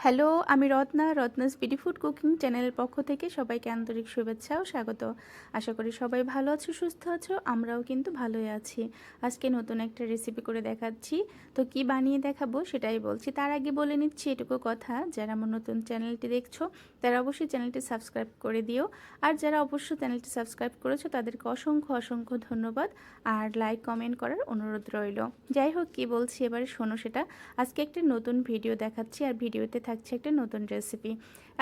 Hello, আমি Ratna's BD food cooking চ্যানেলের পক্ষ থেকে সবাইকে আন্তরিক শুভেচ্ছা ও স্বাগত। আশা করি সবাই ভালো আছো, সুস্থ আছো। আমরাও কিন্তু ভালোই আছি। আজকে নতুন একটা রেসিপি করে দেখাচ্ছি। তো কি বানিয়ে দেখাবো সেটাই বলছি। তার আগে বলে নিচ্ছি এটুকু কথা, যারা আমার নতুন চ্যানেলটি দেখছো তারা অবশ্যই চ্যানেলটি সাবস্ক্রাইব করে দিও। আর যারা অবশ্য চ্যানেলটি সাবস্ক্রাইব করেছো তাদেরকে অসংখ্য অসংখ্য ধন্যবাদ। আর লাইক কমেন্ট করার অনুরোধ রইল। যাই হোক, কি বলছি এবারে শোনো সেটা। আজকে একটা নতুন ভিডিও দেখাচ্ছি, আর ভিডিওতে থাকছে একটা নতুন রেসিপি।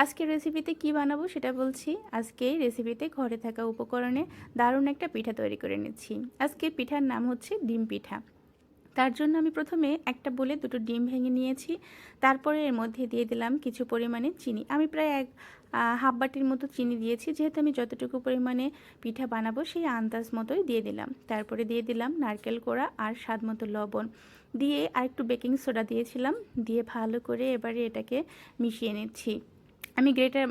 আজকে রেসিপিতে কি বানাবো সেটা বলছি। আজকে এই রেসিপিতে ঘরে থাকা উপকরণে দারুণ একটা পিঠা তৈরি করে নিচ্ছি। আজকে পিঠার নাম হচ্ছে ডিম পিঠা। তার জন্য আমি প্রথমে একটা বলে দুটো ডিম ভেঙে নিয়েছি। তারপরে এর মধ্যে দিয়ে দিলাম কিছু পরিমাণে চিনি। আমি প্রায় হাফ বাটির মতো চিনি দিয়েছি, যেহেতু আমি যতটুকু পরিমাণে পিঠা বানাবো সেই আন্দাজ মতোই দিয়ে দিলাম। তারপরে দিয়ে দিলাম নারকেল কোড়া আর স্বাদ মতো লবণ দিয়ে, আর একটু বেকিং সোডা দিয়েছিলাম। দিয়ে ভালো করে এবারে এটাকে মিশিয়ে নিচ্ছি। আমি গ্রেটার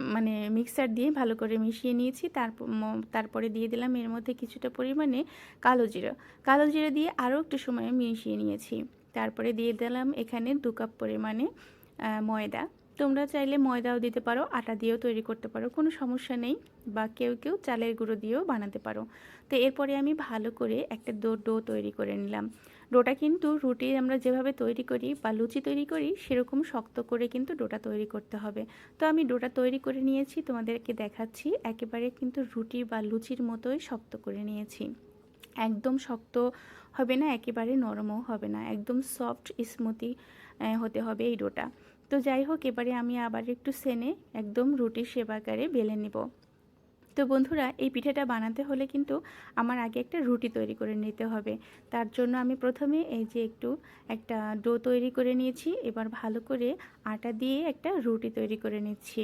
মিক্সার দিয়ে ভালো করে মিশিয়ে নিয়েছি। তারপরে দিয়ে দিলাম এর মধ্যে কিছুটা পরিমাণে কালো জিরা দিয়ে আরও একটু সময় মিশিয়ে নিয়েছি। তারপরে দিয়ে দিলাম এখানে 2 কাপ পরিমাণে ময়দা। তোমরা চাইলে ময়দাও দিতে পারো, আটা দিয়েও তৈরি করতে পারো, কোনো সমস্যা নেই। বা কেউ কেউ চালের গুঁড়ো দিয়েও বানাতে পারো। তো এরপরে আমি ভালো করে একটা ডো তৈরি করে নিলাম। ডোটা কিন্তু রুটি আমরা যেভাবে তৈরি করি বা লুচি তৈরি করি সেরকম শক্ত করে কিন্তু ডোটা তৈরি করতে হবে। তো আমি ডোটা তৈরি করে নিয়েছি, তোমাদেরকে দেখাচ্ছি। একেবারে কিন্তু রুটি বা লুচির মতোই শক্ত করে নিয়েছি। একদম শক্ত হবে না, একেবারে নরমও হবে না, একদম সফট স্মুথি হতে হবে এই ডোটা। তো যাই হোক, এবারে আমি আবার একটু সেনে একদম রুটির শেপ আকারে বেলে নেব। তো বন্ধুরা, এই পিঠাটা বানাতে হলে কিন্তু আমার আগে একটা রুটি তৈরি করে নিতে হবে। তার জন্য আমি প্রথমে এই যে একটা ডো তৈরি করে নিয়েছি। এবার ভালো করে আটা দিয়ে একটা রুটি তৈরি করে নিচ্ছি।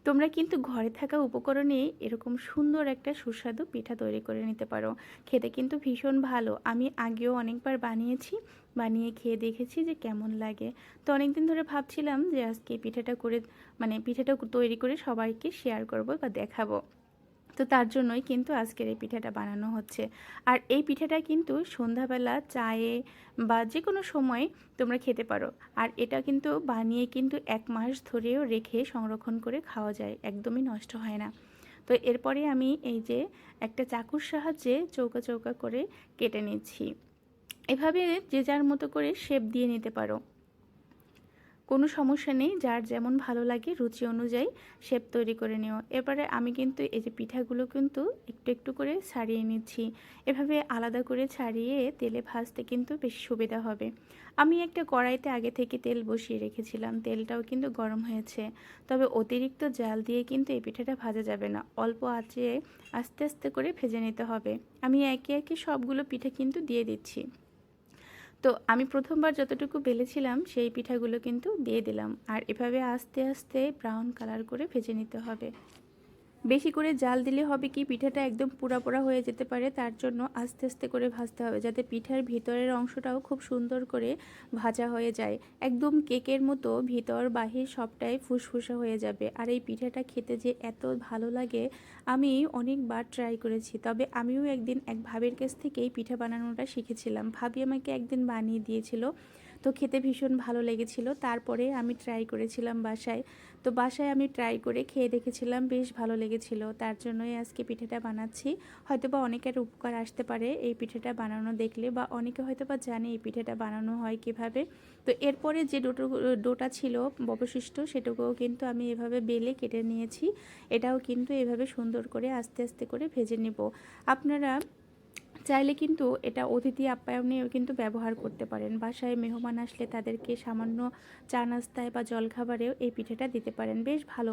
তোমরা কিন্তু ঘরে থাকা উপকরণে এরকম সুন্দর একটা সুস্বাদু পিঠা তৈরি করে নিতে পারো। খেতে কিন্তু ভীষণ ভালো। আমি আগেও অনেকবার বানিয়েছি, বানিয়ে খেয়ে দেখেছি যে কেমন লাগে। তো অনেকদিন ধরে ভাবছিলাম যে আজকে পিঠাটা তৈরি করে সবাইকে শেয়ার করব বা দেখাবো। তো তার জন্যই কিন্তু আজকের এই পিঠাটা বানানো হচ্ছে। আর এই পিঠাটা কিন্তু সন্ধ্যাবেলা চায়ে বা যে কোনো সময় তোমরা খেতে পারো। আর এটা কিন্তু বানিয়ে কিন্তু 1 মাস ধরেও রেখে সংরক্ষণ করে খাওয়া যায়, একদমই নষ্ট হয় না। তো এরপরে আমি এই যে একটা চাকুর সাহায্যে চৌকা চৌকা করে কেটে নিচ্ছি। এভাবে যে যার মতো করে শেপ দিয়ে নিতে পারো, কোনো সমস্যা নেই। যার যেমন ভালো লাগে রুচি অনুযায়ী শেপ তৈরি করে নিও। এবারে আমি কিন্তু এই যে পিঠাগুলো কিন্তু একটু একটু করে ছাড়িয়ে নিচ্ছি। এভাবে আলাদা করে ছাড়িয়ে তেলে ভাজতে কিন্তু বেশ সুবিধা হবে। আমি একটা কড়াইতে আগে থেকে তেল বসিয়ে রেখেছিলাম, তেলটাও কিন্তু গরম হয়েছে। তবে অতিরিক্ত জাল দিয়ে কিন্তু এই পিঠাটা ভাজা যাবে না, অল্প আঁচে আস্তে আস্তে করে ভেজে নিতে হবে। আমি একে একে সবগুলো পিঠা কিন্তু দিয়ে দিচ্ছি। তো আমি প্রথমবার যতটুকু বেলেছিলাম সেই পিঠাগুলো কিন্তু দিয়ে দিলাম, আর এভাবে আস্তে আস্তে ব্রাউন কালার করে ভেজে নিতে হবে। বেশি করে জাল দিলে হবে কি, পিঠাটা একদম পোড়া পোড়া হয়ে যেতে পারে। তার জন্য আস্তে আস্তে করে ভাজতে হবে, যাতে পিঠার ভিতরের অংশটাও খুব সুন্দর করে ভাজা হয়ে যায়। একদম কেকের মতো ভিতর বাহির সবটাই ফুসফুসা হয়ে যাবে। আর এই পিঠাটা খেতে যে এত ভালো লাগে, আমি অনেকবার ট্রাই করেছি। তবে আমিও একদিন এক ভাবির কাছ থেকেই পিঠা বানানোটা শিখেছিলাম। ভাবি আমাকে একদিন বানিয়ে দিয়েছিল, তো খেতে ভীষণ ভালো লেগেছিল। তারপরে আমি ট্রাই করেছিলাম বাসায়। তো বাসায় আমি ট্রাই করে খেয়ে দেখেছিলাম, বেশ ভালো লেগেছিল। তার জন্যই আজকে পিঠাটা বানাচ্ছি। হয়তোবা অনেকের উপকার আসতে পারে এই পিঠাটা বানানো দেখলে, বা অনেকে হয়তোবা জানে এই পিঠাটা বানানো হয় কিভাবে। তো এরপরে যে ডোটা ছিল অবশিষ্ট, সেটুকুও কিন্তু আমি এভাবে বেলে কেটে নিয়েছি। এটাও কিন্তু এভাবে সুন্দর করে আস্তে আস্তে করে ভেজে নেব। আপনারা চাইলে কিন্তু এটা অতিথি আপ্যায়নেও কিন্তু ব্যবহার করতে পারেন। বাসায় মেহমান আসলে তাদেরকে সামান্য চা নাস্তায় বা জলখাবারেও এই পিঠাটা দিতে পারেন, বেশ ভালো।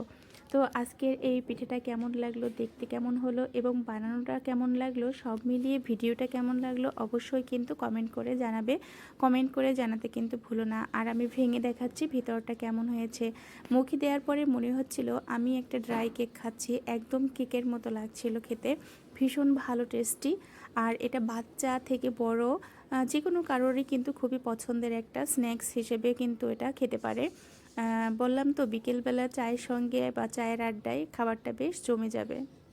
তো আজকের এই পিঠাটা কেমন লাগলো, দেখতে কেমন হলো এবং বানানোটা কেমন লাগলো, সব মিলিয়ে ভিডিওটা কেমন লাগলো অবশ্যই কিন্তু কমেন্ট করে জানাবে। কমেন্ট করে জানাতে কিন্তু ভুলো না। আর আমি ভেঙে দেখাচ্ছি ভিতরটা কেমন হয়েছে। মুখে দেওয়ার পরে মনে হচ্ছিল আমি একটা ড্রাই কেক খাচ্ছি, একদম কেকের মতো লাগছিল খেতে, ভীষণ ভালো টেস্টি। আর এটা বাচ্চা থেকে বড় যে কোনো কারোরই কিন্তু খুবই পছন্দের একটা স্ন্যাক্স হিসেবে কিন্তু এটা খেতে পারে। বললাম তো, বিকেলবেলা চায়ের সঙ্গে বা চায়ের আড্ডায় খাবারটা বেশ জমে যাবে।